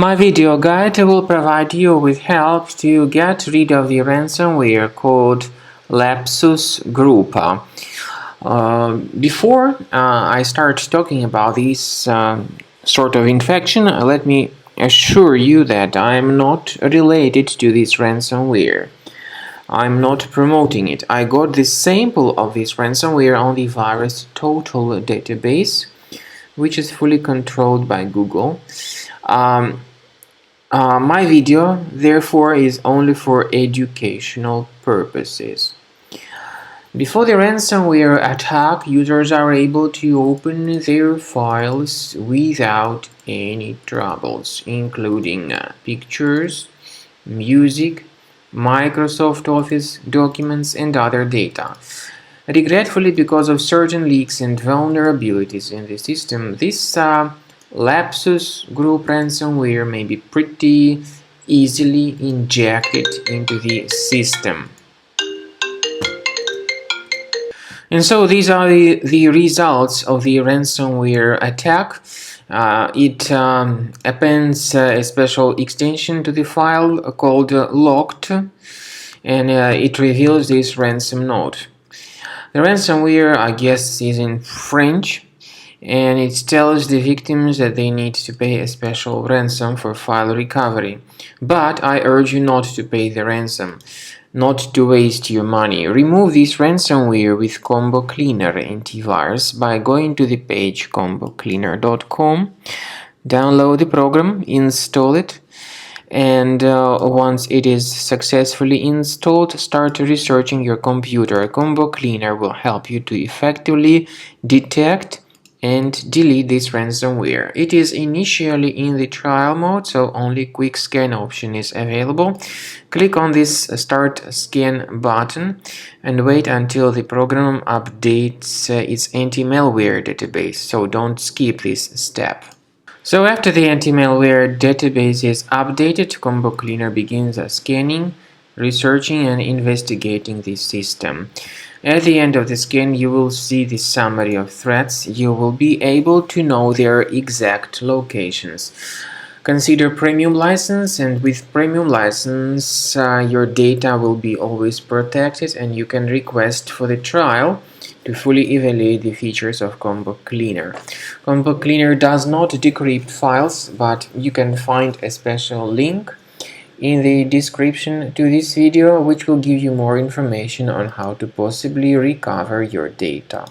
My video guide will provide you with help to get rid of the ransomware called LAPSUS GROUP. Before I start talking about this sort of infection, let me assure you that I am not related to this ransomware. I'm not promoting it. I got this sample of this ransomware on the VirusTotal database, which is fully controlled by Google. My video, therefore, is only for educational purposes. Before the ransomware attack, users are able to open their files without any troubles, including pictures, music, Microsoft Office documents, and other data. Regretfully, because of certain leaks and vulnerabilities in the system, this LAPSUS group ransomware may be pretty easily injected into the system. And so these are the results of the ransomware attack. It appends a special extension to the file called locked, and it reveals this ransom note. The ransomware, I guess, is in French, and it tells the victims that they need to pay a special ransom for file recovery. But I urge you not to pay the ransom, not to waste your money. Remove this ransomware with Cleaner Antivirus by going to the page combocleaner.com, download the program, install it, and once it is successfully installed, start researching your computer. Cleaner will help you to effectively detect and delete this ransomware. It is initially in the trial mode, so only quick scan option is available. Click on this start scan button and wait until the program updates its anti-malware database, so don't skip this step. So after the anti-malware database is updated, Cleaner begins scanning, researching, and investigating the system. At the end of the scan, you will see the summary of threats. You will be able to know their exact locations. Consider premium license, and with premium license, your data will be always protected, and you can request for the trial to fully evaluate the features of Cleaner. Cleaner does not decrypt files, but you can find a special link in the description to this video, which will give you more information on how to possibly recover your data.